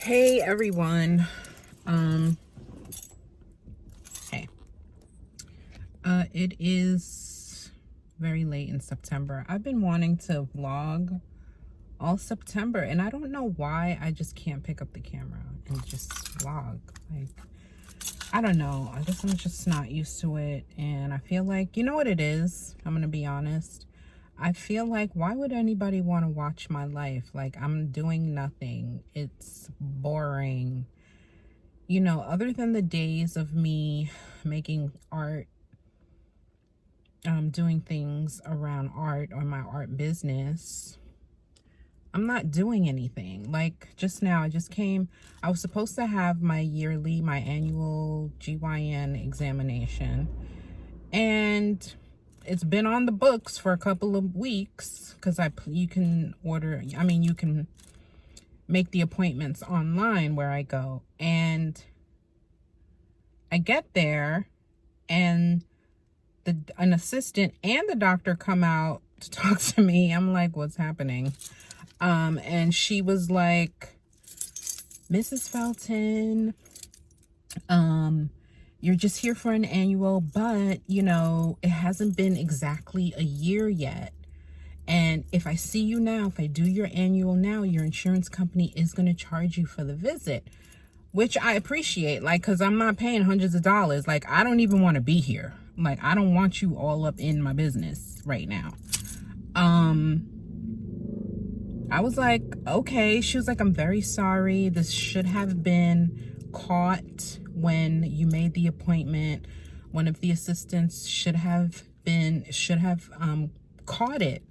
Hey everyone. Hey. It is very late in September. I've been wanting to vlog all September and I don't know why I just can't pick up the camera and just vlog. Like, I don't know. I guess I'm just not used to it, and I feel like, you know what it is? I'm gonna be honest. I feel like, why would anybody want to watch my life? Like, I'm doing nothing. It's boring. You know, other than the days of me making art, doing things around art or my art business, I'm not doing anything. Like, just now, I was supposed to have my annual GYN examination, and it's been on the books for a couple of weeks because you can make the appointments online where I go, and I get there and an assistant and the doctor come out to talk to me. I'm like, what's happening? And she was like, Mrs. Felton, you're just here for an annual, but you know, it hasn't been exactly a year yet. And if I see you now, if I do your annual now, your insurance company is going to charge you for the visit, which I appreciate, like, because I'm not paying hundreds of dollars. Like, I don't even want to be here. Like, I don't want you all up in my business right now. I was like, okay. She was like, I'm very sorry. This should have been caught when you made the appointment. One of the assistants should have caught it.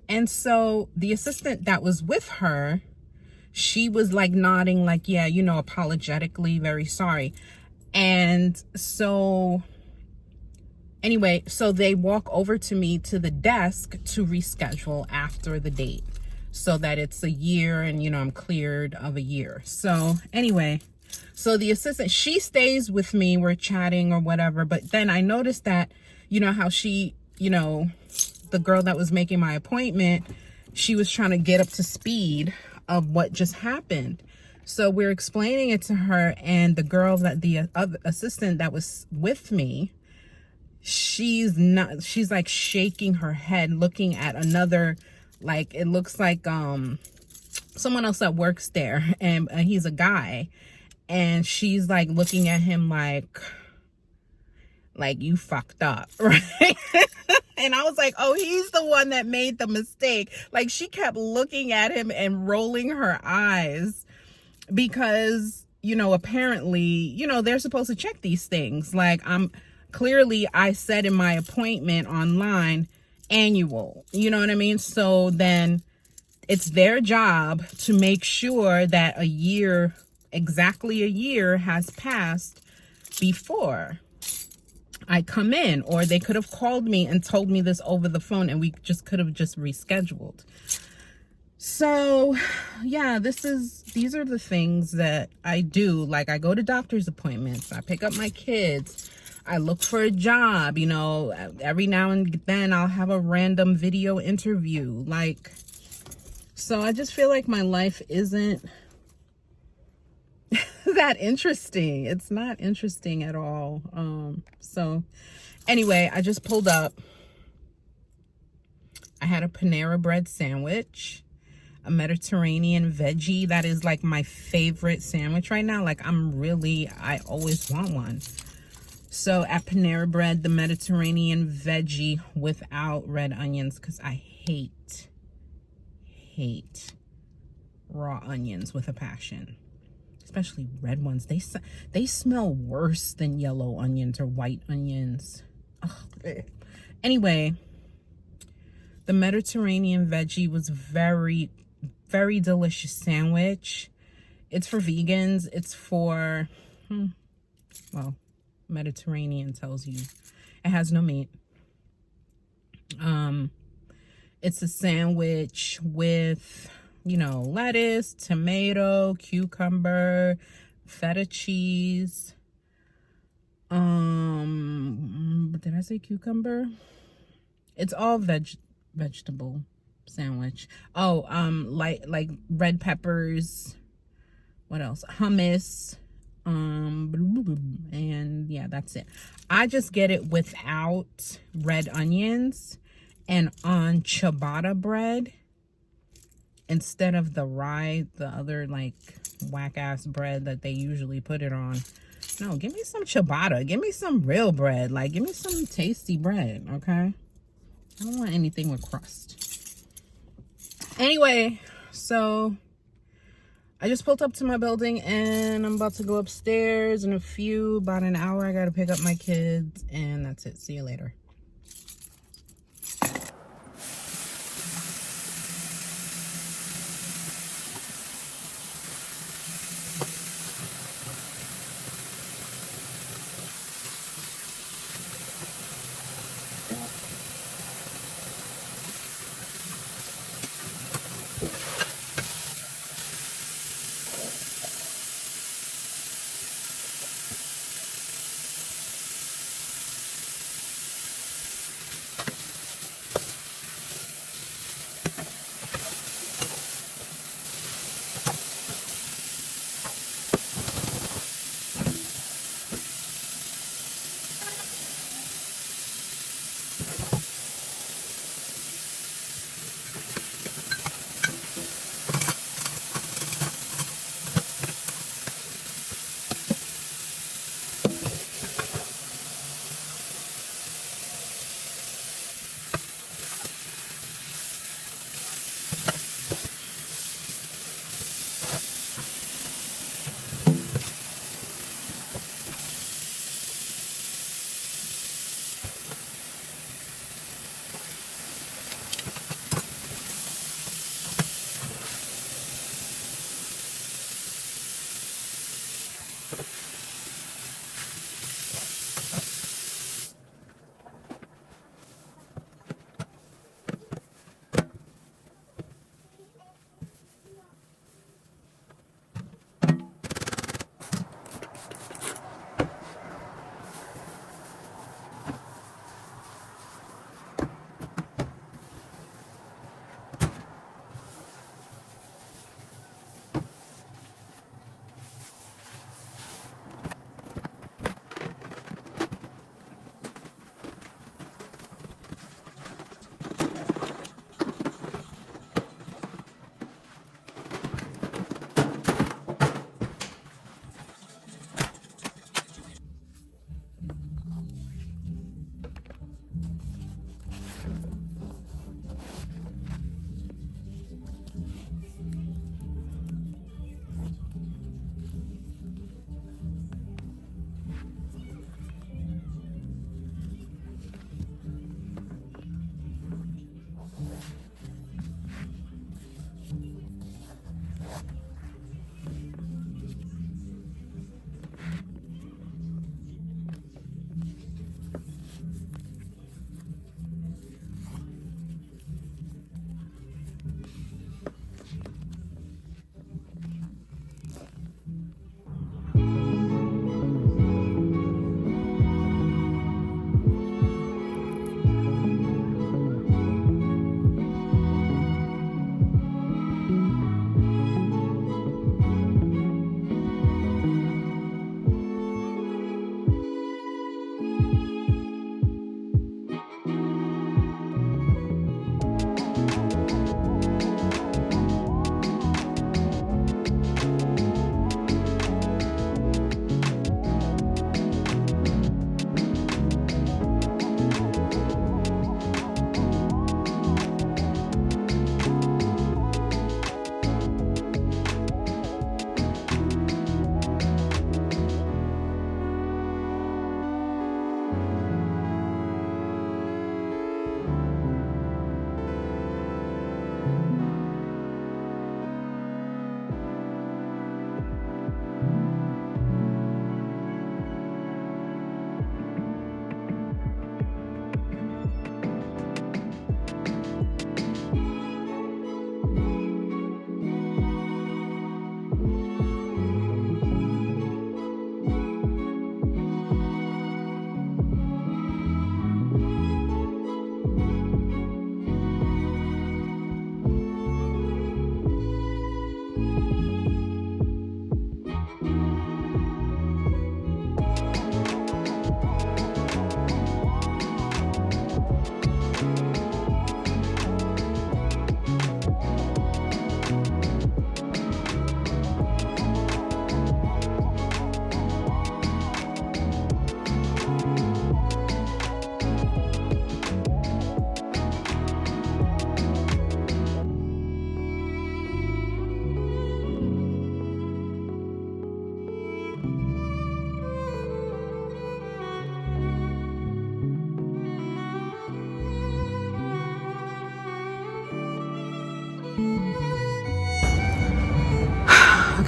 And so the assistant that was with her, she was like nodding, like, yeah, you know, apologetically, very sorry. And so anyway, so they walk over to me to the desk to reschedule after the date so that it's a year and, you know, I'm cleared of a year. So anyway, so the assistant, she stays with me, we're chatting or whatever. But then I noticed that, you know, how she, you know, the girl that was making my appointment, she was trying to get up to speed of what just happened. So we're explaining it to her, and the girl that the other assistant that was with me, she's like shaking her head, looking at another, like, it looks like someone else that works there, and he's a guy, and she's like looking at him like you fucked up, right? And I was like, oh, he's the one that made the mistake. Like, she kept looking at him and rolling her eyes because, you know, apparently, you know, they're supposed to check these things. Like, I said in my appointment online, annual, you know what I mean? So then it's their job to make sure that exactly a year has passed before I come in, or they could have called me and told me this over the phone and we just could have just rescheduled. So yeah, these are the things that I do. Like, I go to doctor's appointments, I pick up my kids, I look for a job, you know, every now and then I'll have a random video interview. Like, so I just feel like my life isn't that interesting. It's not interesting at all. So anyway, I just pulled up. I had a Panera bread sandwich, a Mediterranean veggie. That is like my favorite sandwich right now. Like, I always want one. So at Panera bread, the Mediterranean veggie without red onions, because I hate raw onions with a passion. Especially red ones. They smell worse than yellow onions or white onions. Ugh. Anyway, the Mediterranean veggie was very, very delicious sandwich. It's for vegans. It's for, well, Mediterranean tells you it has no meat. It's a sandwich with, you know, lettuce, tomato, cucumber, feta cheese. Did I say cucumber? It's all vegetable sandwich. Oh, like red peppers, What else? Hummus. And yeah, that's it. I just get it without red onions and on ciabatta bread instead of the rye, the other like whack ass bread that they usually put it on. No, give me some ciabatta. Give me some real bread. Like, give me some tasty bread, okay? I don't want anything with crust. Anyway, so I just pulled up to my building and I'm about to go upstairs in about an hour. I gotta pick up my kids and that's it. See you later.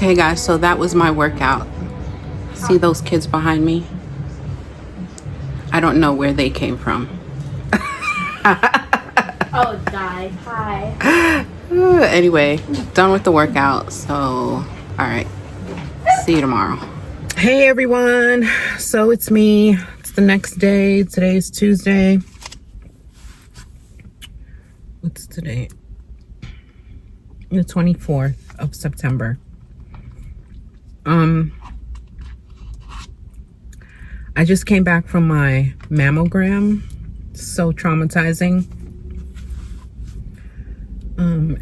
Okay guys, so that was my workout. See those kids behind me? I don't know where they came from. Oh, die. Hi. Anyway, done with the workout. So, all right. See you tomorrow. Hey everyone. So it's me. It's the next day. Today's Tuesday. What's today? The 24th of September. I just came back from my mammogram. So traumatizing.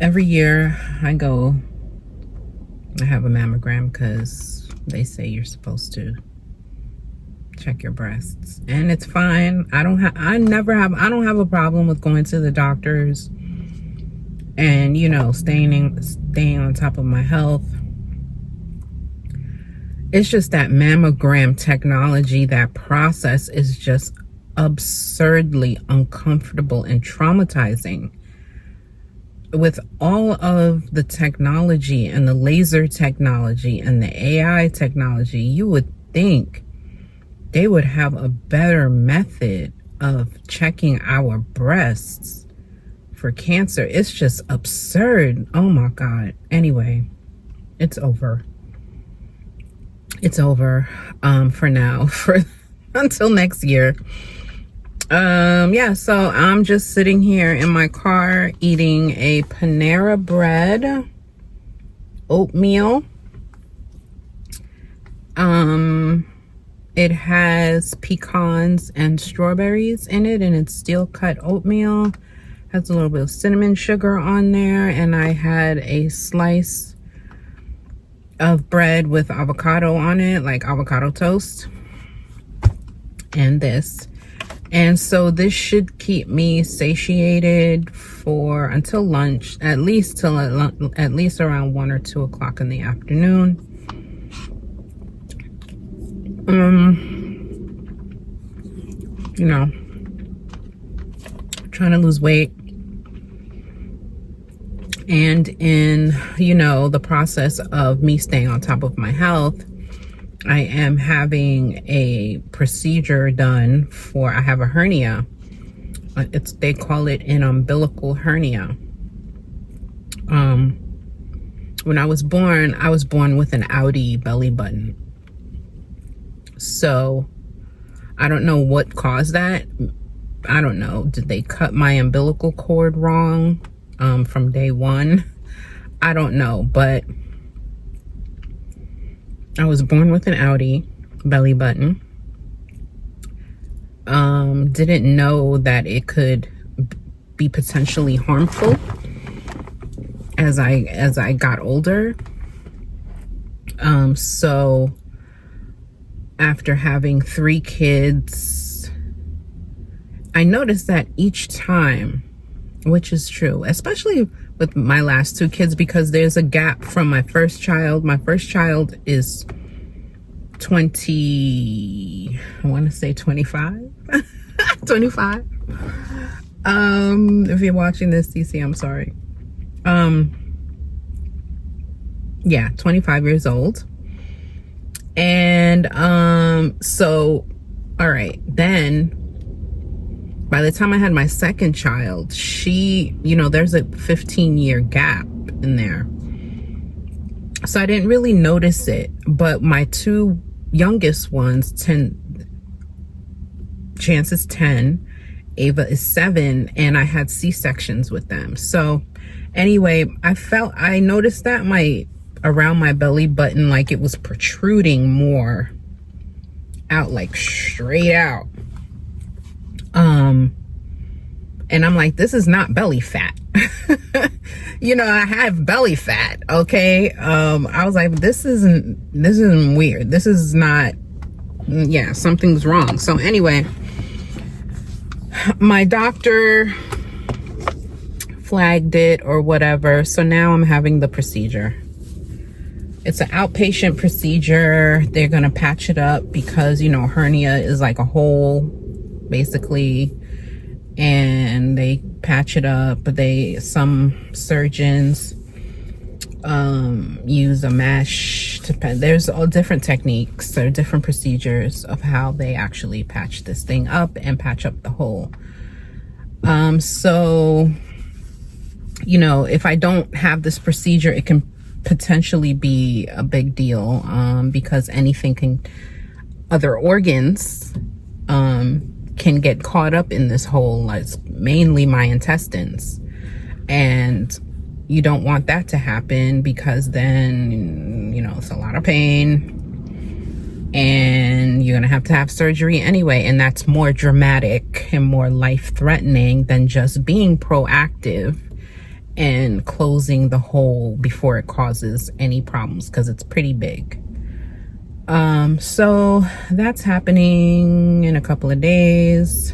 Every year I have a mammogram because they say you're supposed to check your breasts, and it's fine. I don't have a problem with going to the doctors and, you know, staying on top of my health. It's just that mammogram technology, that process is just absurdly uncomfortable and traumatizing. With all of the technology and the laser technology and the AI technology, you would think they would have a better method of checking our breasts for cancer. It's just absurd. Oh my God. Anyway, it's over. It's over for now, until next year. Yeah, so I'm just sitting here in my car eating a Panera Bread oatmeal. It has pecans and strawberries in it, and it's steel cut oatmeal. Has a little bit of cinnamon sugar on there, and I had a slice of bread with avocado on it, like avocado toast, and this. And so this should keep me satiated until lunch, at least around 1 or 2 o'clock in the afternoon. You know, trying to lose weight. And in, you know, the process of me staying on top of my health, I am having a procedure done I have a hernia. They call it an umbilical hernia. When I was born with an outie belly button. So I don't know what caused that. I don't know. Did they cut my umbilical cord wrong from day one? I don't know, but I was born with an outie belly button. Didn't know that it could be potentially harmful as I got older. So after having 3 kids, I noticed that each time, which is true, especially with my last 2 kids, because there's a gap from my first child. My first child is 25. 25. If you're watching this, TC, I'm sorry. Yeah, 25 years old. And so, all right, then by the time I had my second child, she, you know, there's a 15-year gap in there. So I didn't really notice it, but my 2 youngest ones, Chance is 10, Ava is 7, and I had C-sections with them. So anyway, I noticed that around my belly button, like it was protruding more out, like straight out. And I'm like, this is not belly fat. You know, I have belly fat, okay? I was like, this isn't weird. This is not, yeah, something's wrong. So anyway, my doctor flagged it or whatever. So now I'm having the procedure. It's an outpatient procedure. They're gonna patch it up because, you know, hernia is like a hole, basically. And they patch it up. Some surgeons use a mesh. There's all different techniques or different procedures of how they actually patch this thing up and patch up the hole. So, you know, if I don't have this procedure, it can potentially be a big deal, because other organs can get caught up in this hole, like mainly my intestines. And you don't want that to happen, because then, you know, it's a lot of pain and you're gonna have to have surgery anyway, and that's more dramatic and more life-threatening than just being proactive and closing the hole before it causes any problems, because it's pretty big. So that's happening in a couple of days.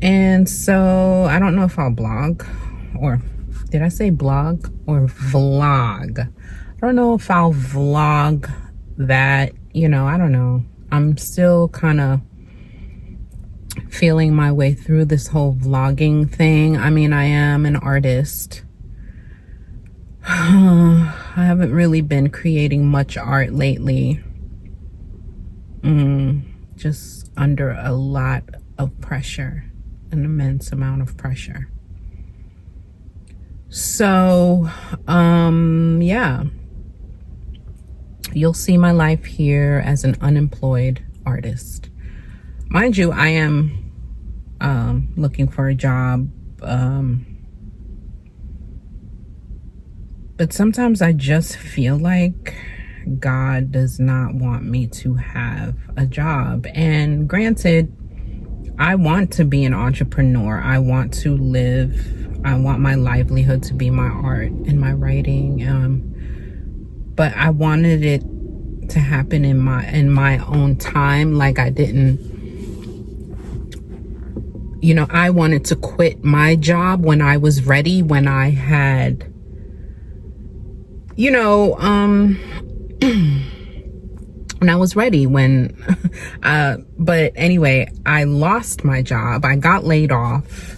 And so I don't know if I'll blog, or did I say blog or vlog? I don't know if I'll vlog that, you know, I don't know. I'm still kind of feeling my way through this whole vlogging thing. I mean, I am an artist. I haven't really been creating much art lately. Just under a lot of pressure, an immense amount of pressure. So, yeah. You'll see my life here as an unemployed artist. Mind you, I am looking for a job. But sometimes I just feel like God does not want me to have a job. And granted, I want to be an entrepreneur. I want to live. I want my livelihood to be my art and my writing. But I wanted it to happen in my own time. Like, I didn't, you know, I wanted to quit my job when I was ready, when I had, you know, when I was ready, but anyway, I lost my job. I got laid off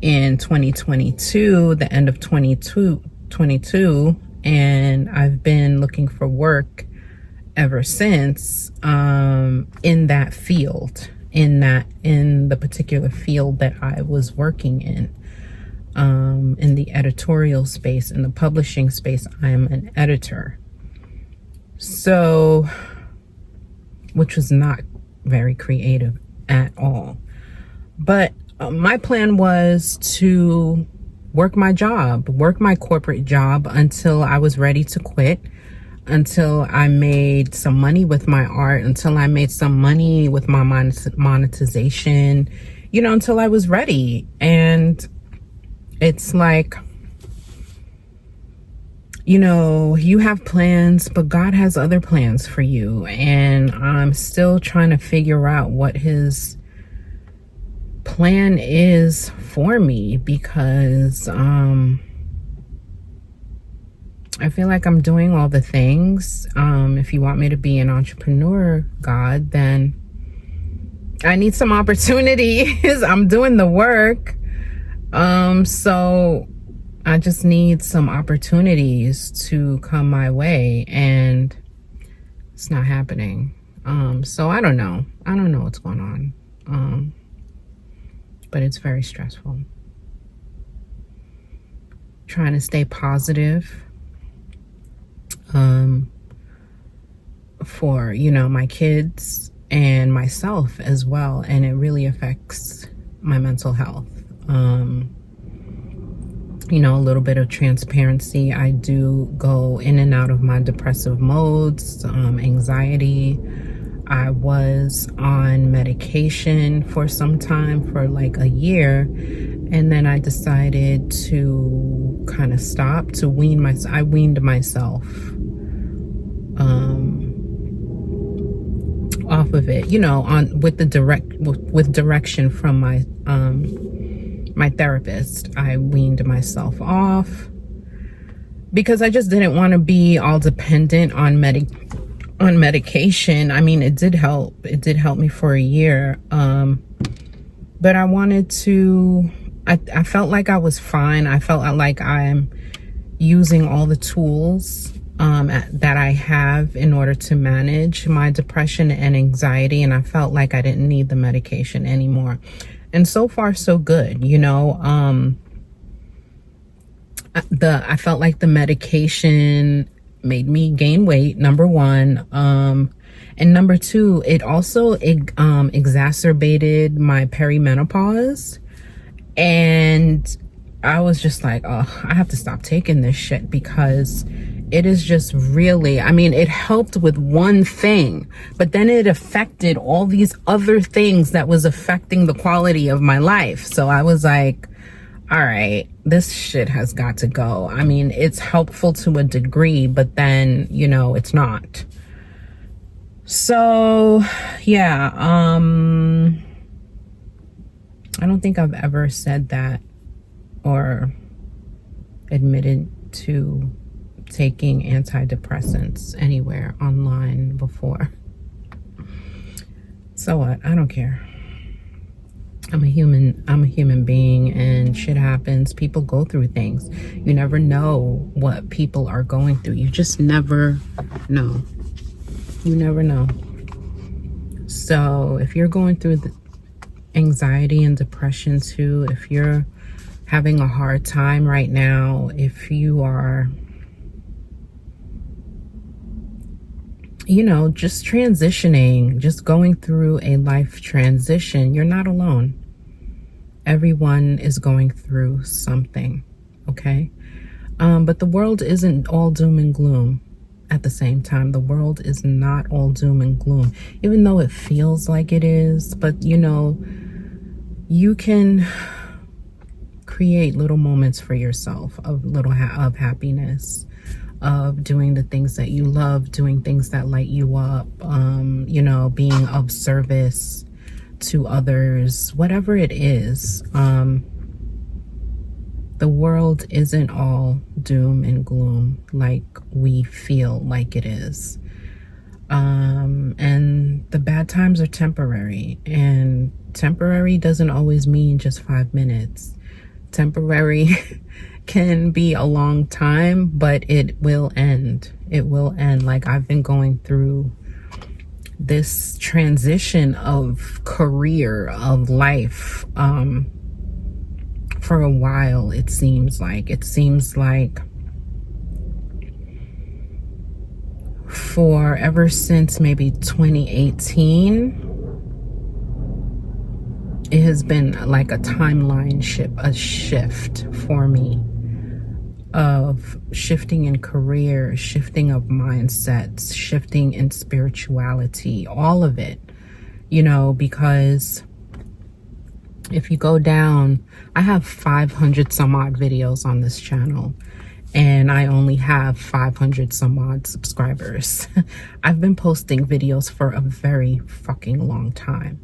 in 2022, the end of 2022, and I've been looking for work ever since, in that field, in the particular field that I was working in the editorial space, in the publishing space. I'm an editor. So, which was not very creative at all. But my plan was to work my corporate job until I was ready to quit, until I made some money with my art, until I made some money with my monetization, you know, until I was ready. And it's like, you know, you have plans, but God has other plans for you. And I'm still trying to figure out what his plan is for me, because I feel like I'm doing all the things. If you want me to be an entrepreneur, God, then I need some opportunities. I'm doing the work. So I just need some opportunities to come my way, and it's not happening. So I don't know what's going on. But it's very stressful. Trying to stay positive, for, you know, my kids and myself as well. And it really affects my mental health. You know, a little bit of transparency. I do go in and out of my depressive modes, anxiety. I was on medication for some time, for like a year, and then I decided to kind of stop, to wean myself. I weaned myself off of it, you know, with direction from my my therapist. I weaned myself off because I just didn't want to be all dependent on medication. I mean, it did help. It did help me for a year. But I wanted to, I felt like I was fine. I felt like I'm, using all the tools that I have in order to manage my depression and anxiety, and I felt like I didn't need the medication anymore. And so far, so good. You know, I felt like the medication made me gain weight, number one. And number two, it also exacerbated my perimenopause. And I was just like, oh, I have to stop taking this shit, because it is just really, I mean, it helped with one thing, but then it affected all these other things that was affecting the quality of my life. So I was like, all right, this shit has got to go. I mean, it's helpful to a degree, but then, you know, it's not. So, yeah, I don't think I've ever said that or admitted to taking antidepressants anywhere online before. So what? I don't care. I'm a human being, and shit happens. People go through things. You never know what people are going through. You just never know. You never know. So if you're going through the anxiety and depression too, if you're having a hard time right now, if you are, you know, just transitioning, just going through a life transition, you're not alone. Everyone is going through something, okay? But the world isn't all doom and gloom at the same time. The world is not all doom and gloom, even though it feels like it is. But, you know, you can create little moments for yourself of of happiness, of doing the things that you love, doing things that light you up, you know, being of service to others, whatever it is. The world isn't all doom and gloom like we feel like it is. And the bad times are temporary, and temporary doesn't always mean just 5 minutes. Temporary can be a long time, but it will end. It will end. Like, I've been going through this transition of career, of life, for a while. It seems like for ever since maybe 2018, it has been like a timeline shift for me, of shifting in career, shifting of mindsets, shifting in spirituality, all of it, you know, because if you go down, I have 500 some odd videos on this channel, and I only have 500 some odd subscribers. I've been posting videos for a very fucking long time.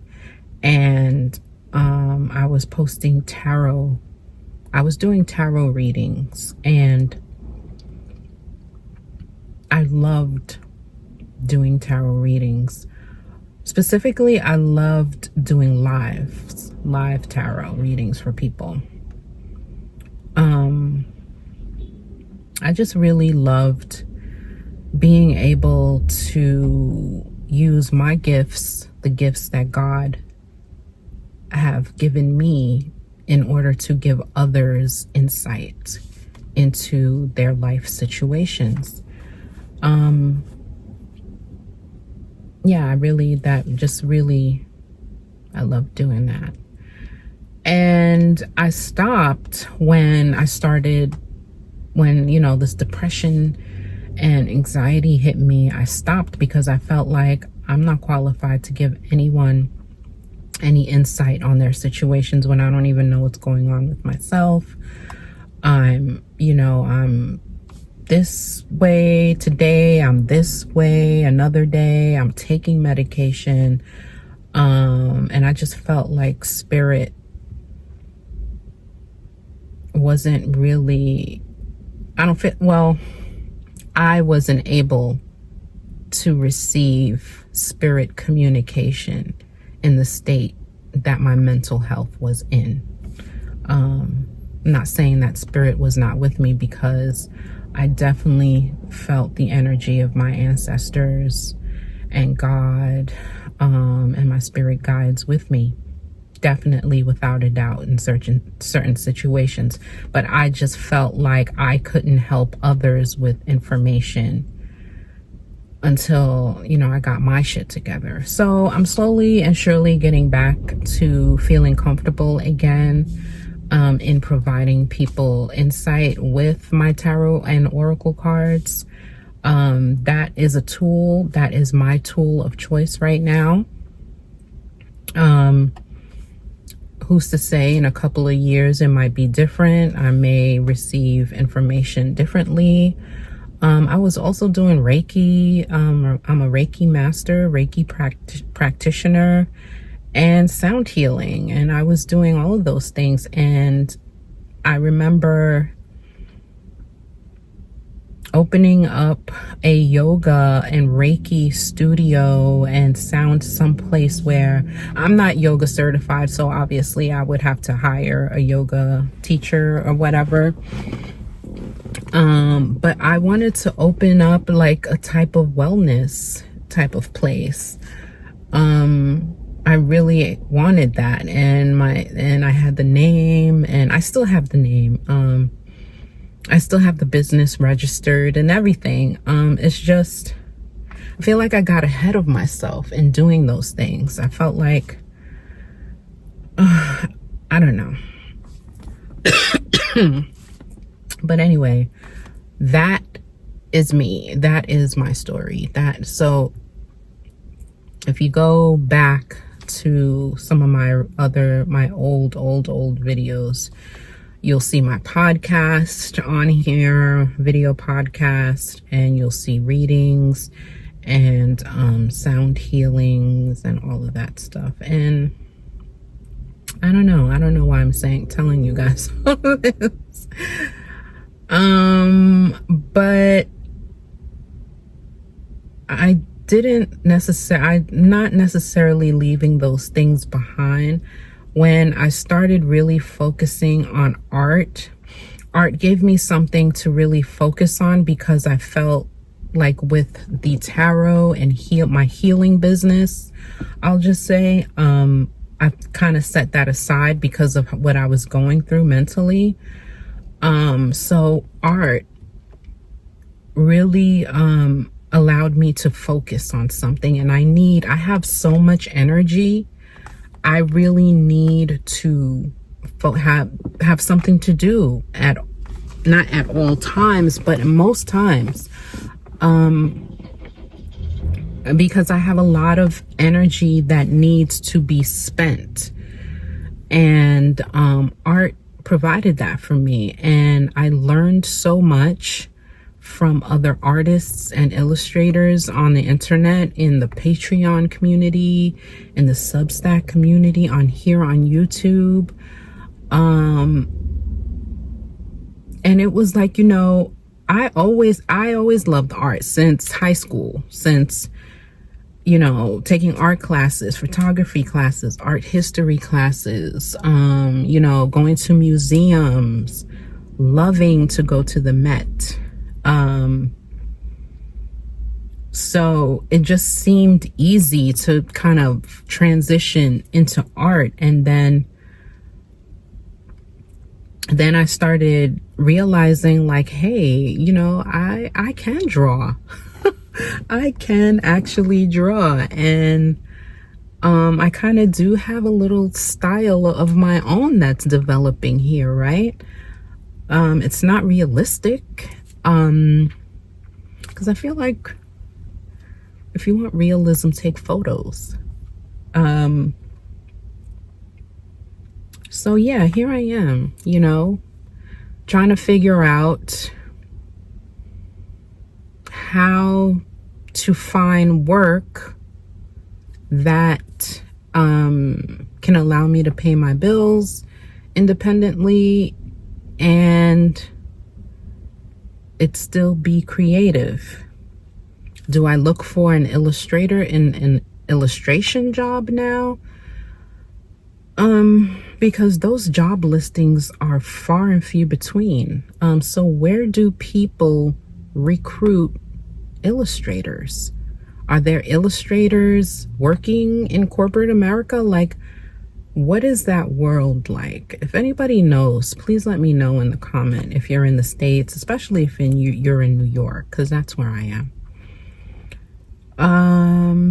And I was posting tarot. I was doing tarot readings, and I loved doing tarot readings. Specifically, I loved doing live tarot readings for people. I just really loved being able to use my gifts, the gifts that God have given me, in order to give others insight into their life situations. Yeah, I love doing that. And I stopped when you know, this depression and anxiety hit me. I stopped because I felt like I'm not qualified to give anyone any insight on their situations when I don't even know what's going on with myself. I'm this way today, I'm this way another day, I'm taking medication, and I just felt like spirit wasn't really, I wasn't able to receive spirit communication in the state that my mental health was in. I'm not saying that spirit was not with me, because I definitely felt the energy of my ancestors and God, and my spirit guides with me. Definitely, without a doubt, in certain situations. But I just felt like I couldn't help others with information until, I got my shit together. So I'm slowly and surely getting back to feeling comfortable again, in providing people insight with my tarot and oracle cards. That is a tool. That is my tool of choice right now. Who's to say in a couple of years it might be different. I may receive information differently. I was also doing Reiki. I'm a Reiki master, Reiki practitioner, and sound healing. And I was doing all of those things. And I remember opening up a yoga and Reiki studio and sound someplace where I'm not yoga certified. So obviously I would have to hire a yoga teacher or whatever. But I wanted to open up like a type of wellness type of place. I really wanted that, and I had the name, and I still have the name. I still have the business registered and everything. It's just, I feel like I got ahead of myself in doing those things. I felt like, I don't know. But anyway, that is me. That is my story. So if you go back to some of my old videos, you'll see my podcast on here, video podcast, and you'll see readings and sound healings and all of that stuff. And I don't know why I'm telling you guys all of this. But I'm not necessarily leaving those things behind. When I started really focusing on art gave me something to really focus on, because I felt like with the tarot and my healing business, I'll just say, I kind of set that aside because of what I was going through mentally. So art really allowed me to focus on something, and I have so much energy. I really need to have something to do not at all times, but most times, because I have a lot of energy that needs to be spent, and art provided that for me. And I learned so much from other artists and illustrators on the internet, in the Patreon community, in the Substack community, on YouTube. And it was like, I always loved art since high school, since, taking art classes, photography classes, art history classes, going to museums, loving to go to the Met. So it just seemed easy to kind of transition into art. And then I started realizing, like, hey, I can draw. I can actually draw. And I kind of do have a little style of my own that's developing here, right? It's not realistic, because I feel like if you want realism, take photos. So yeah, here I am, trying to figure out how to find work that can allow me to pay my bills independently, and it still be creative. Do I look for an illustrator in an illustration job now? Because those job listings are far and few between. So where do people recruit illustrators? Are there illustrators working in corporate America? Like, what is that world like? If anybody knows, please let me know in the comment if you're in the States, especially if you're in New York, because that's where I am.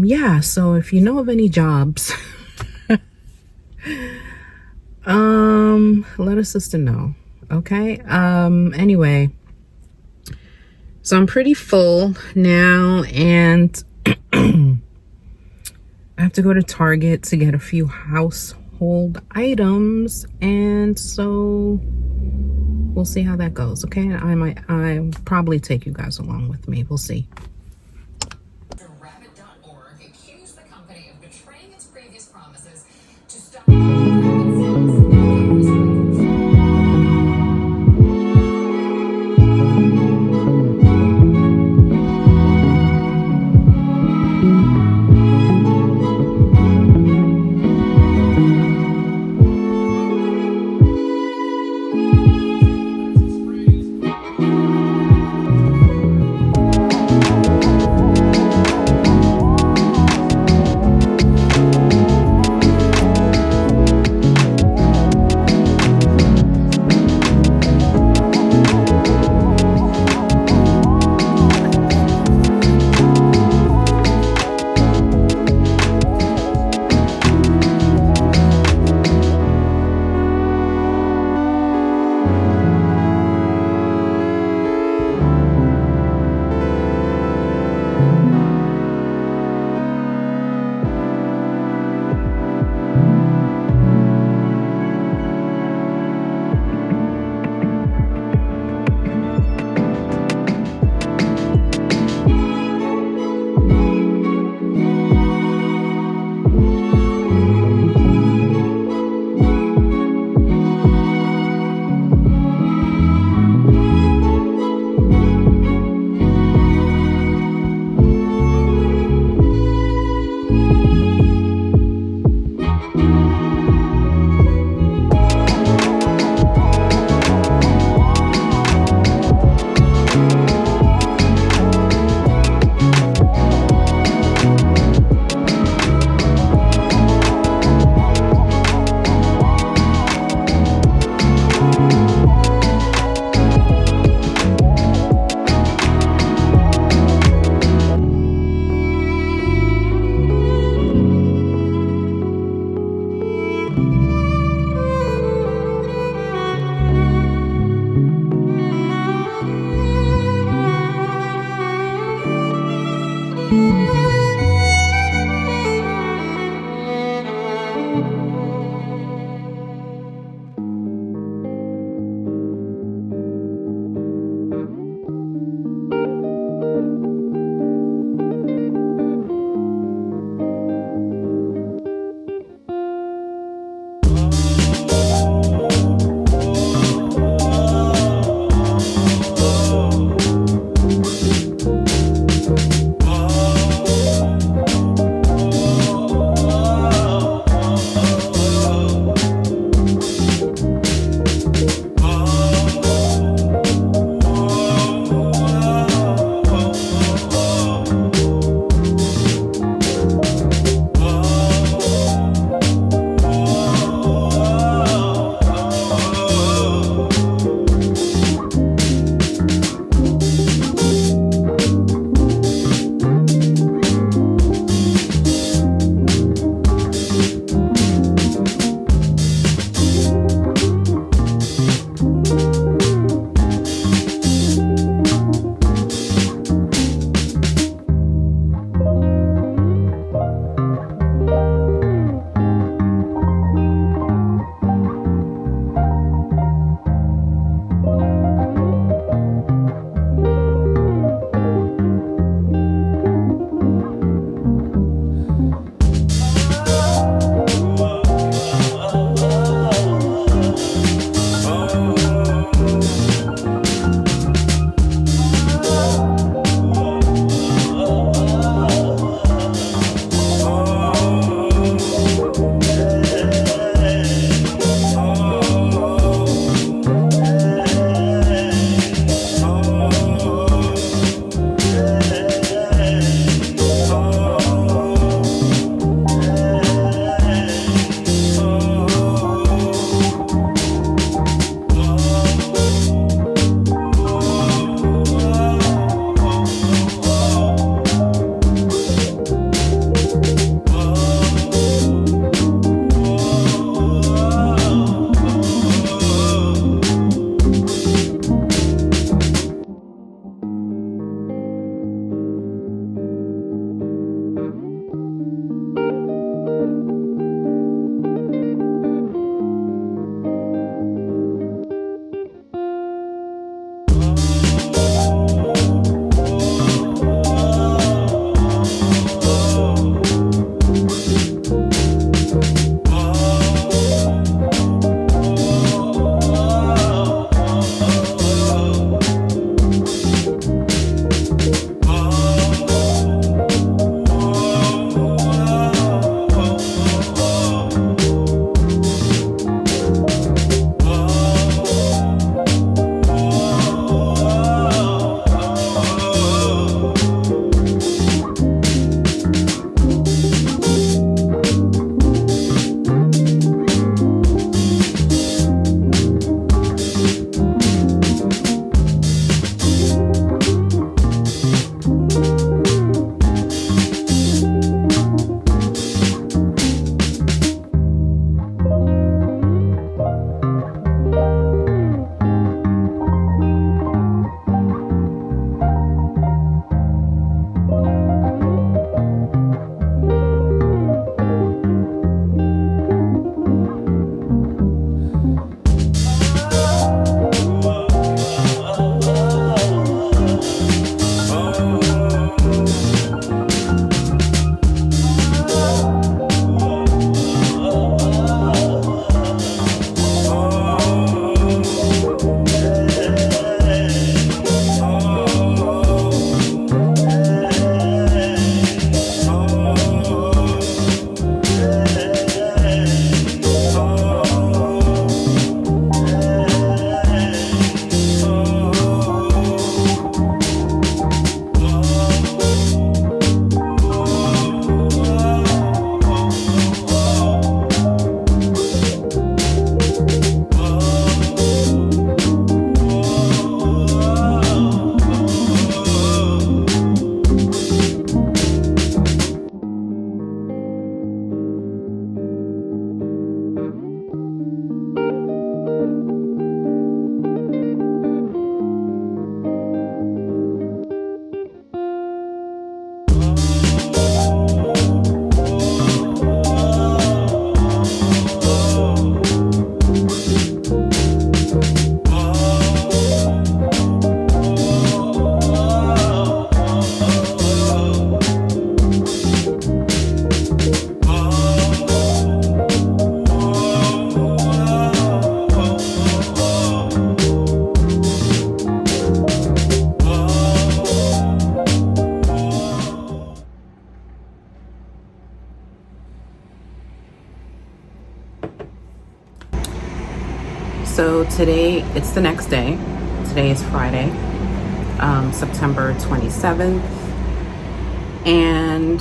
Yeah, so if you know of any jobs, let a sister know. Okay. Anyway, so I'm pretty full now, and I have to go to Target to get a few household items, and so we'll see how that goes. Okay, I probably take you guys along with me. We'll see. Rabbit.org accused the company of betraying its previous promises to stop. today, it's the next day. Today is Friday, September 27th. And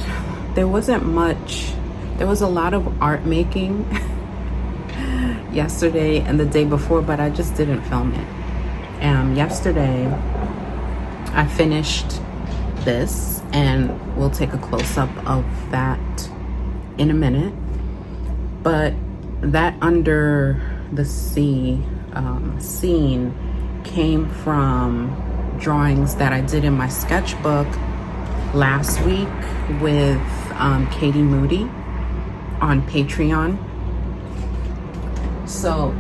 there wasn't much. There was a lot of art making yesterday and the day before, but I just didn't film it. Yesterday, I finished this, and we'll take a close-up of that in a minute. But that under the sea scene came from drawings that I did in my sketchbook last week with Katie Moody on Patreon. So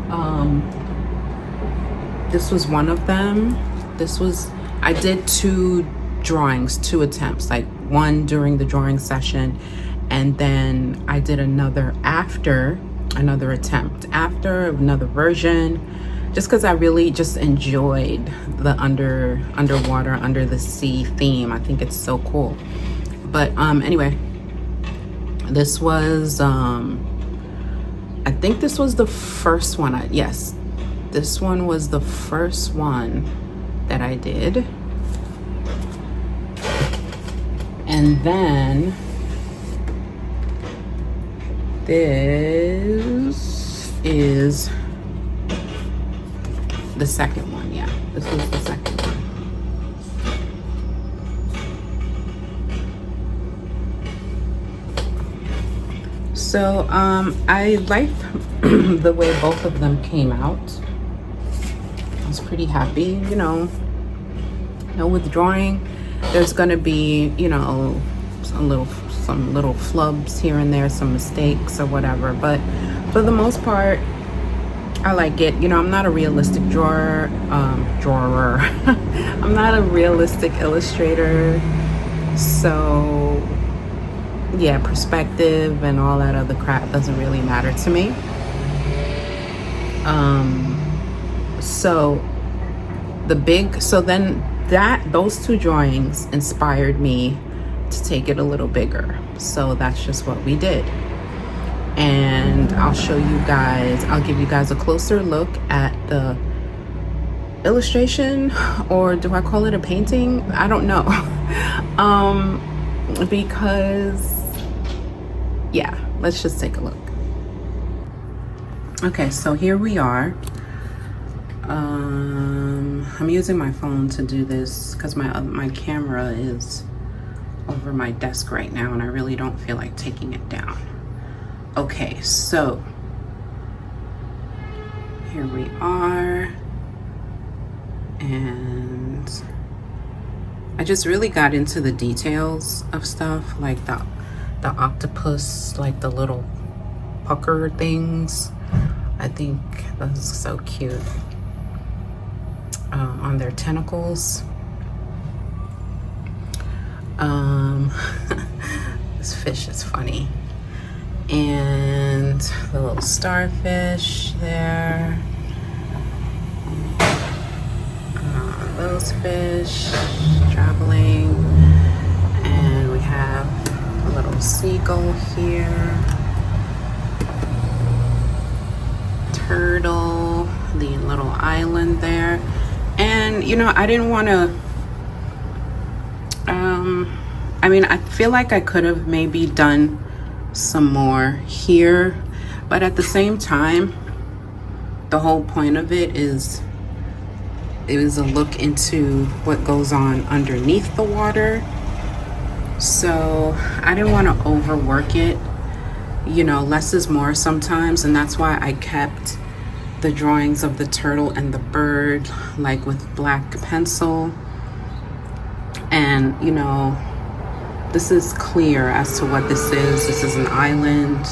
this was one of them. I did two attempts, like one during the drawing session, and then I did another attempt after another version, just because I really just enjoyed the underwater, under the sea theme. I think it's so cool. But anyway, this was I think this was the first one. Yes, this one was the first one that I did. And then this is the second one. Yeah, this was the second one. So I liked the way both of them came out. I was pretty happy. You know, with drawing, there's gonna be, some little flubs here and there, some mistakes or whatever, but for the most part, I like it. I'm not a realistic drawer. I'm not a realistic illustrator, so yeah, perspective and all that other crap doesn't really matter to me. Those two drawings inspired me to take it a little bigger. So that's just what we did. And I'll give you guys a closer look at the illustration, or do I call it a painting? I don't know. Because yeah, let's just take a look. Okay, so here we are. I'm using my phone to do this because my camera is over my desk right now, and I really don't feel like taking it down. Okay, so here we are, and I just really got into the details of stuff, like the octopus, like the little pucker things. I think that's so cute. On their tentacles. This fish is funny. And the little starfish there. Those fish traveling. And we have a little seagull here. Turtle, the little island there. And I didn't want to I feel like I could have maybe done some more here, but at the same time, the whole point of it is a look into what goes on underneath the water. So I didn't want to overwork it. Less is more sometimes, and that's why I kept the drawings of the turtle and the bird like with black pencil. And this is clear as to what this is. This is an island.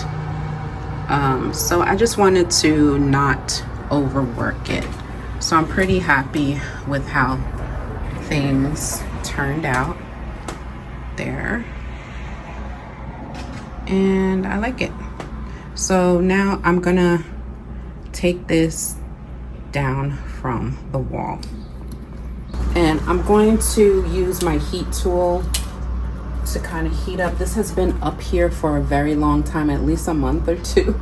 So I just wanted to not overwork it. So I'm pretty happy with how things turned out there. And I like it. So now I'm gonna take this down from the wall. And I'm going to use my heat tool to kind of heat up. This has been up here for a very long time, at least a month or two.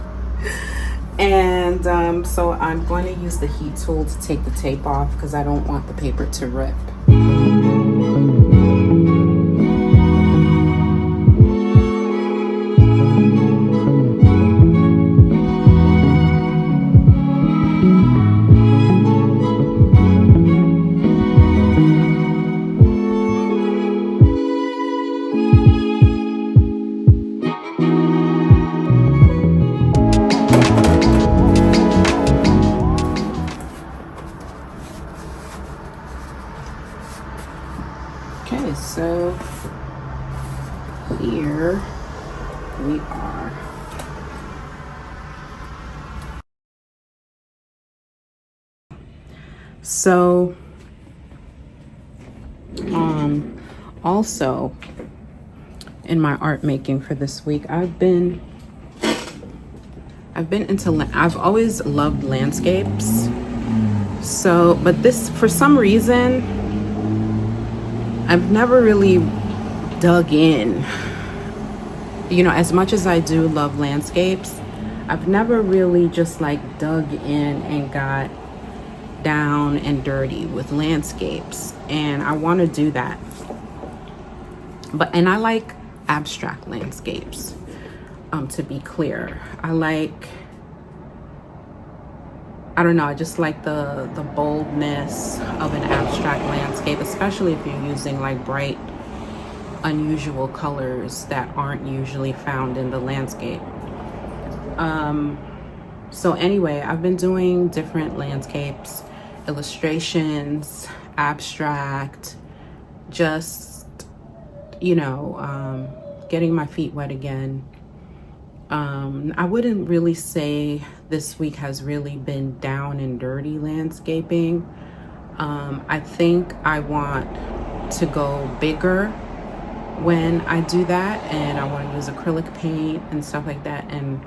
And so I'm going to use the heat tool to take the tape off because I don't want the paper to rip. Okay, so here we are. So, also in my art making for this week, I've I've always loved landscapes. So, but this, for some reason, I've never really dug in. You know, as much as I do love landscapes, I've never really just like dug in and got down and dirty with landscapes. And I want to do that. And I like abstract landscapes, to be clear. I don't know, I just like the boldness of an abstract landscape, especially if you're using like bright, unusual colors that aren't usually found in the landscape. So anyway, I've been doing different landscapes, illustrations, abstract, just, you know, getting my feet wet again. I wouldn't really say this week has really been down and dirty landscaping. I think I want to go bigger when I do that, and I want to use acrylic paint and stuff like that and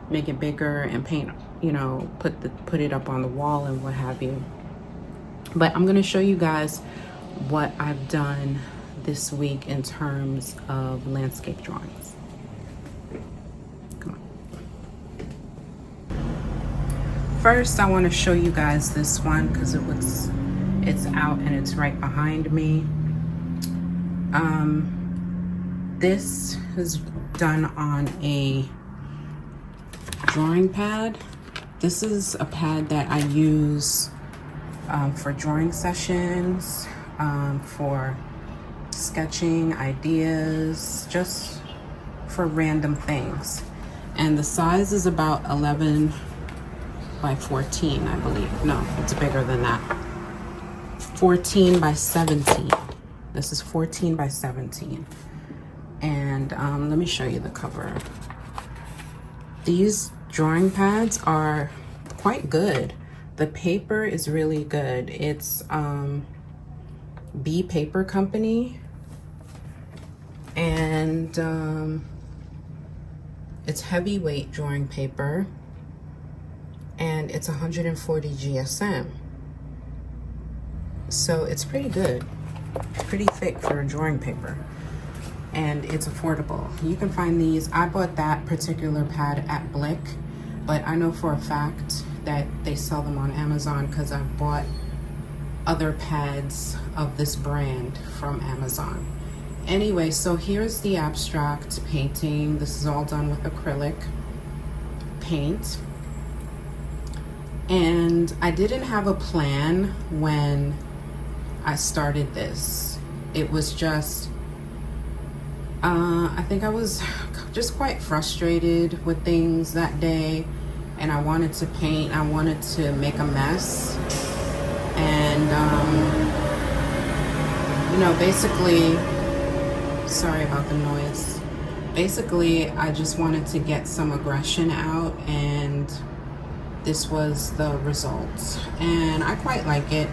make it bigger and paint, you know, put it up on the wall and what have you. But I'm going to show you guys what I've done this week in terms of landscape drawings. First, I want to show you guys this one because it's out and it's right behind me. This is done on a drawing pad. This is a pad that I use for drawing sessions, for sketching ideas, just for random things. And the size is about 11 by 14, I believe. No, it's bigger than that. 14 by 17. This is 14 by 17. And let me show you the cover. These drawing pads are quite good. The paper is really good. It's B Paper Company. And it's heavyweight drawing paper. And it's 140 GSM. So it's pretty good. It's pretty thick for drawing paper. And it's affordable. You can find these. I bought that particular pad at Blick, but I know for a fact that they sell them on Amazon because I've bought other pads of this brand from Amazon. Anyway, so here's the abstract painting. This is all done with acrylic paint. And I didn't have a plan when I started this. It was just, I think I was just quite frustrated with things that day, and I wanted to paint. I wanted to make a mess, and you know, basically, sorry about the noise. Basically, I just wanted to get some aggression out, and this was the result. And I quite like it.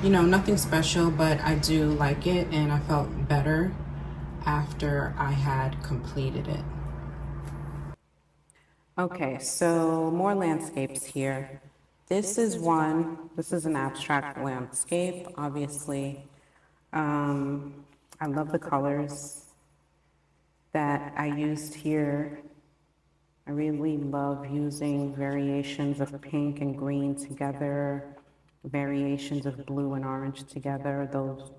You know, nothing special, but I do like it, and I felt better after I had completed it. Okay, so more landscapes here. This is an abstract landscape, obviously. I love the colors that I used here. I really love using variations of pink and green together, variations of blue and orange together. Those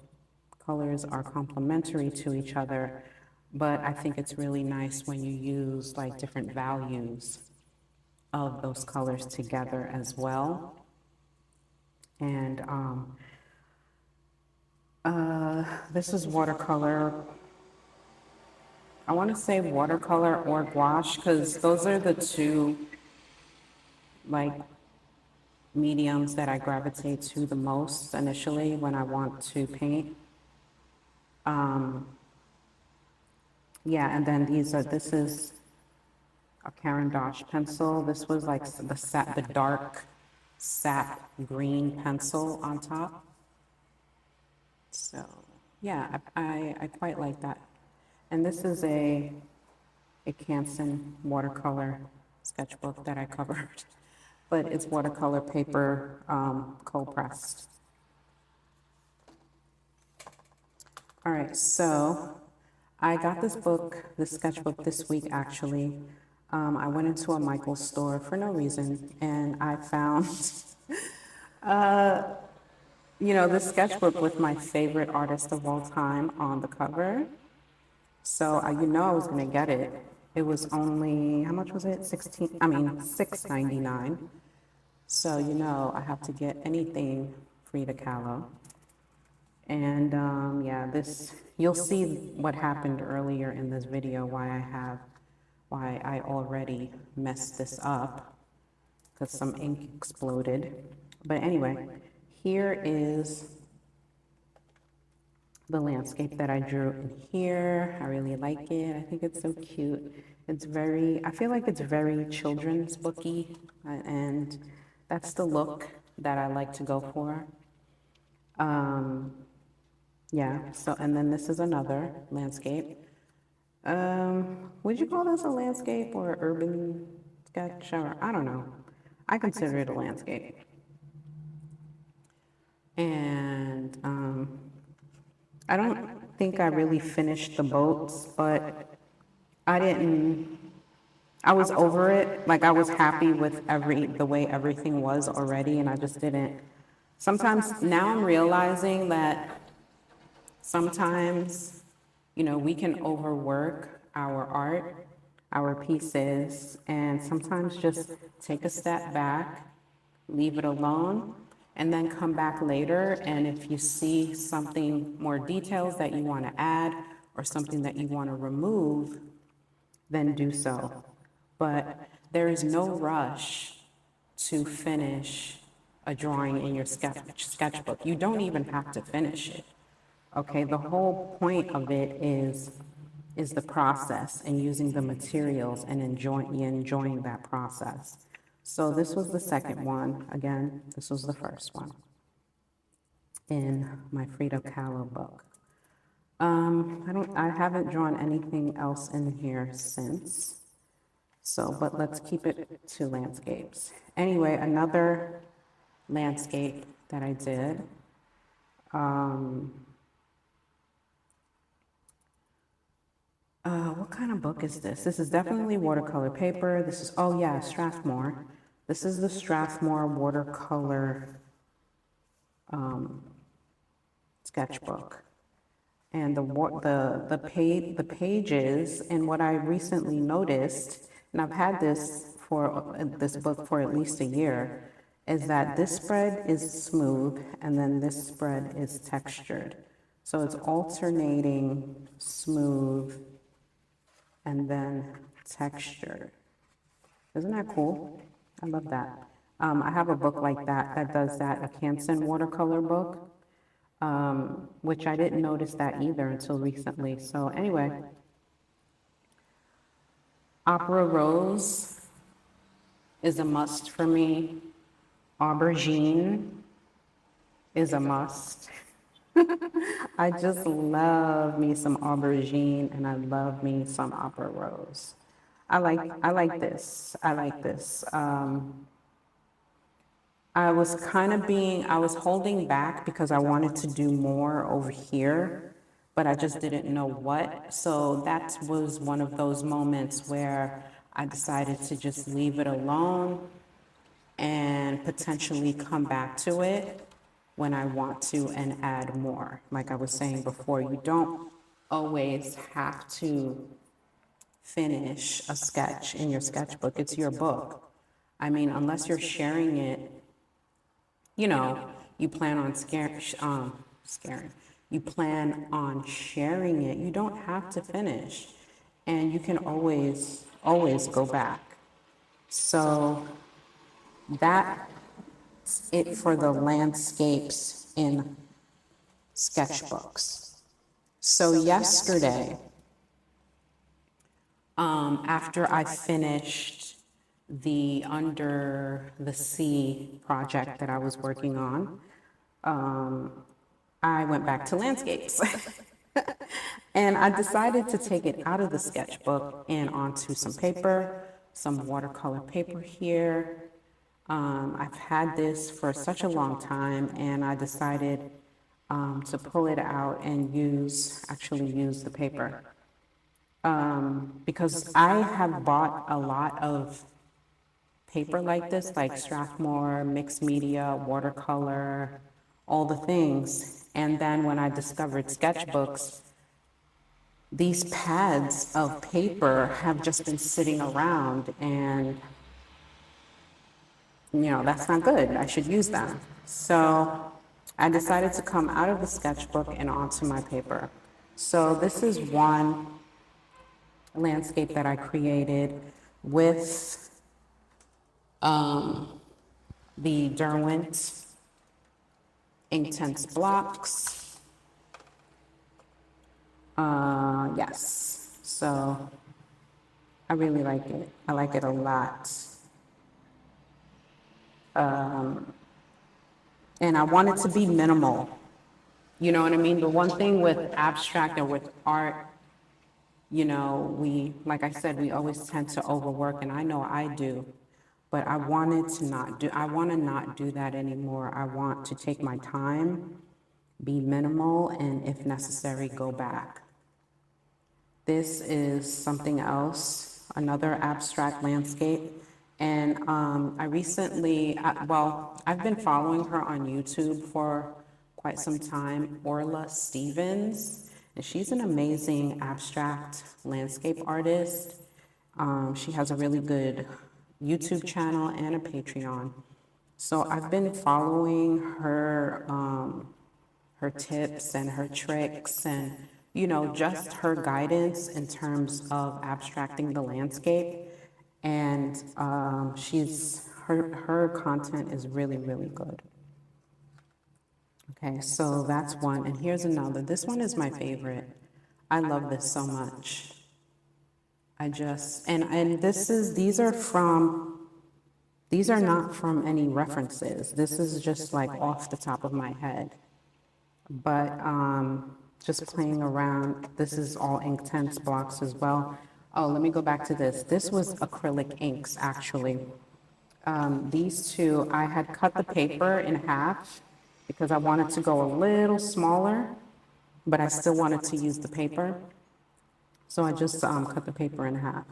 colors are complementary to each other, but I think it's really nice when you use like different values of those colors together as well. And this is watercolor. I want to say watercolor or gouache because those are the two like mediums that I gravitate to the most initially when I want to paint. Yeah, and then this is a carandache pencil. This was like the dark sap green pencil on top. So yeah, I quite like that. And this is a Canson watercolor sketchbook that I covered, but it's watercolor paper, cold pressed. All right, so I got this sketchbook this week actually. I went into a Michael's store for no reason, and I found, this sketchbook with my favorite artist of all time on the cover. So I was gonna get it. It was only, how much was it? $6.99. So I have to get anything Frida Kahlo. And yeah, you'll see what happened earlier in this video, why I already messed this up, because some ink exploded. But anyway, here is the landscape that I drew in here. I really like it. I think it's so cute. I feel like it's very children's booky, and that's the look that I like to go for. Yeah, so, and then this is another landscape. Would you call this a landscape or urban sketch, or I don't know. I consider it a landscape. And I don't think I really finished the boats, but I was over it. Like I was happy with the way everything was already, and I just didn't. Sometimes now I'm realizing that sometimes, we can overwork our art, our pieces, and sometimes just take a step back, leave it alone, and then come back later. And if you see something more details that you want to add or something that you want to remove, then do so. But there is no rush to finish a drawing in your sketchbook. You don't even have to finish it. Okay, the whole point of it is the process and using the materials and enjoying that process. So this was the second one. Again, this was the first one in my Frida Kahlo book. I haven't drawn anything else in here since. So, but let's keep it to landscapes. Anyway, another landscape that I did. What kind of book is this? This is definitely watercolor paper. This is, oh yeah, Strathmore. This is the Strathmore watercolor sketchbook. And the pages, and what I recently noticed, and I've had this book for at least a year, is that this spread is smooth and then this spread is textured. So it's alternating smooth and then textured. Isn't that cool? I love that. I have a book like that does that, a Canson watercolor book, which I didn't notice that either until recently. So anyway, Opera Rose is a must for me. Aubergine is a must. I just love me some aubergine and I love me some Opera Rose. I like this. I like this. I was holding back because I wanted to do more over here, but I just didn't know what. So that was one of those moments where I decided to just leave it alone and potentially come back to it when I want to and add more. Like I was saying before, you don't always have to finish a sketch in your sketchbook. It's your book. I mean, unless you're sharing it, you know, you plan on you plan on sharing it, you don't have to finish. And you can always go back. So that's it for the landscapes in sketchbooks. So yesterday, after I finished the Under the Sea project that I was working on, I went back to landscapes. And I decided to take it out of the sketchbook and onto some paper, some watercolor paper here. I've had this for such a long time, and I decided to pull it out and actually use the paper. Because I have bought a lot of paper like this, like Strathmore, mixed media, watercolor, all the things. And then when I discovered sketchbooks, these pads of paper have just been sitting around, and that's not good. I should use them. So I decided to come out of the sketchbook and onto my paper. So this is one landscape that I created with the Derwent Inktense blocks. Yes, so I really like it. I like it a lot. And I want it to be minimal. You know what I mean? The one thing with abstract and with art, like I said, we always tend to overwork, and I know I do. But I want to not do that anymore. I want to take my time, be minimal, and if necessary, go back. This is something else, another abstract landscape. And I recently, I've been following her on YouTube for quite some time, Orla Stevens, and she's an amazing abstract landscape artist. She has a really good YouTube channel and a Patreon. So I've been following her, her tips and her tricks and, just her guidance in terms of abstracting the landscape. And her content is really, really good. Okay, so that's one. And here's another. This one is my favorite. I love this so much. These are not from any references. This is just like off the top of my head. But just playing around. This is all Inktense blocks as well. Oh, let me go back to this. This was acrylic inks, actually. These two, I had cut the paper in half because I wanted to go a little smaller, but I still wanted to use the paper. So I just cut the paper in half.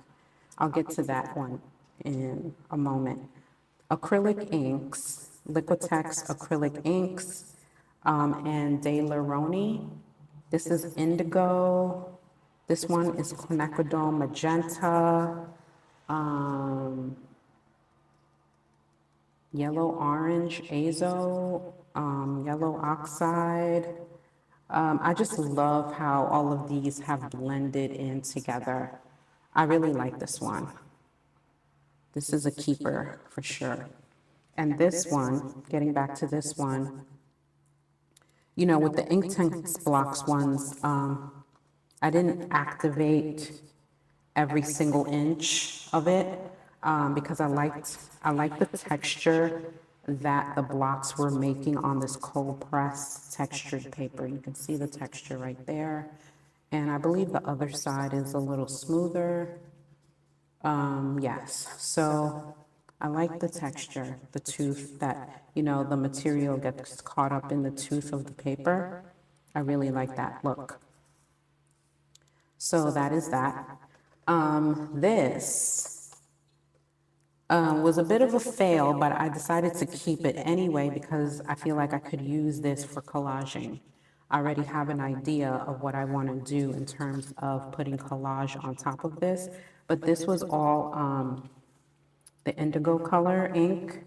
I'll get to that one in a moment. Acrylic inks, Liquitex acrylic inks, and De Leroni. This is indigo. This one is quinacridone magenta, yellow orange azo, yellow oxide. I just love how all of these have blended in together. I really like this one. This is a keeper for sure. And this one, getting back to this one, with the Inktense blocks ones, I didn't activate every single inch of it because I liked the texture that the blocks were making on this cold press textured paper. You can see the texture right there. And I believe the other side is a little smoother. Yes, so I like the texture, the tooth that, the material gets caught up in the tooth of the paper. I really like that look. So that is that. This was a bit of a fail, but I decided to keep it anyway because I feel like I could use this for collaging. I already have an idea of what I want to do in terms of putting collage on top of this, but this was all the indigo color ink,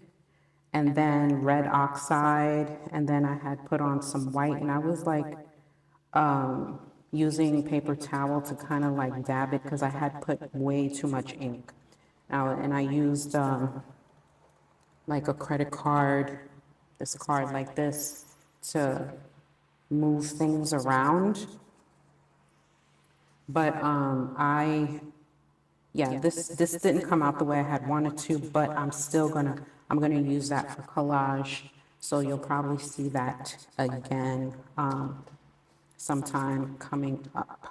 and then red oxide, and then I had put on some white, and I was like using paper towel to kind of like dab it because I had put way too much ink. Now, and I used like a credit card, this card like this, to move things around. But yeah, this didn't come out the way I had wanted to, but I'm gonna use that for collage. So you'll probably see that again sometime coming up.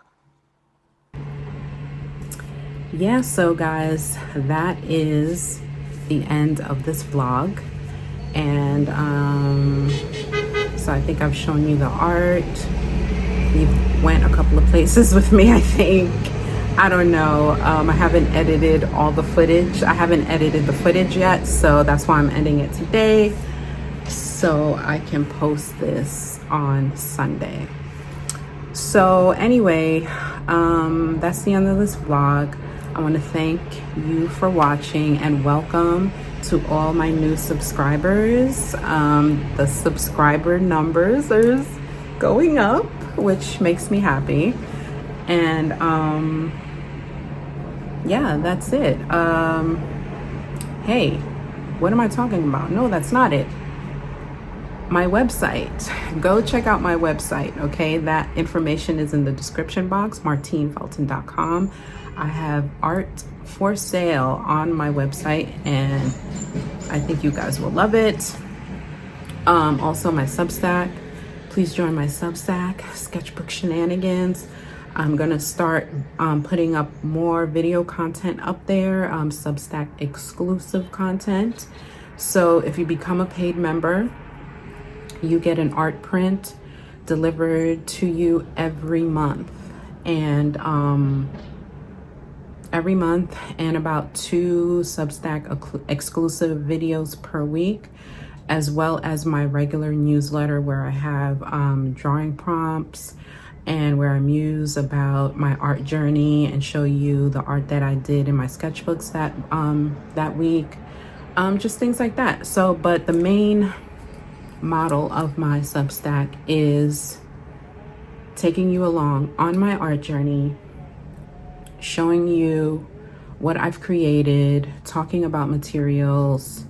Yeah, so guys, that is the end of this vlog. And so I think I've shown you the art. You went a couple of places with me, I think. I don't know. I haven't edited all the footage. I haven't edited the footage yet, so that's why I'm ending it today, so I can post this on Sunday. So anyway, that's the end of this vlog. I want to thank you for watching and welcome to all my new subscribers. The subscriber numbers are going up, which makes me happy. And yeah, that's it. Hey, what am I talking about? No, that's not it. My website. Go check out my website, okay? That information is in the description box, MartineFelton.com. I have art for sale on my website, and I think you guys will love it. Also my Substack. Please join my Substack, Sketchbook Shenanigans. I'm gonna start putting up more video content up there, Substack exclusive content. So if you become a paid member, you get an art print delivered to you every month. And every month, and about 2 Substack exclusive videos per week, as well as my regular newsletter where I have drawing prompts and where I muse about my art journey and show you the art that I did in my sketchbooks that week, just things like that. So, but the main model of my Substack is taking you along on my art journey, showing you what I've created, talking about materials,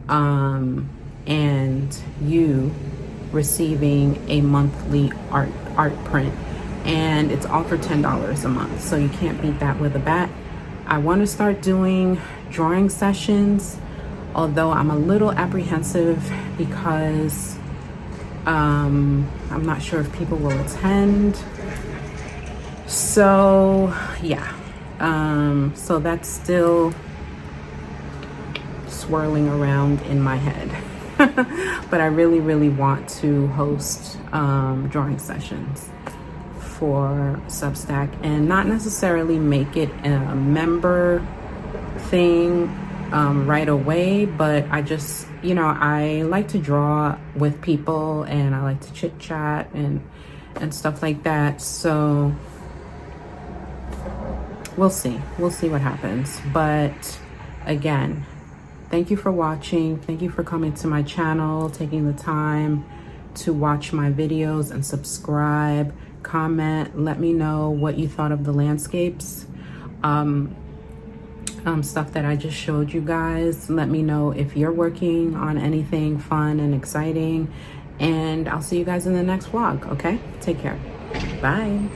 and you receiving a monthly art print. And it's all for $10 a month, so you can't beat that with a bat. I want to start doing drawing sessions, although I'm a little apprehensive because I'm not sure if people will attend. So yeah, so that's still swirling around in my head. But I really want to host drawing sessions for Substack, and not necessarily make it a member thing right away, but I just, you know, I like to draw with people, and I like to chit chat and stuff like that. So we'll see what happens. But again, thank you for watching. Thank you for coming to my channel, taking the time to watch my videos and subscribe, comment, let me know what you thought of the landscapes, stuff that I just showed you guys. Let me know if you're working on anything fun and exciting, and I'll see you guys in the next vlog, okay? Take care. Bye.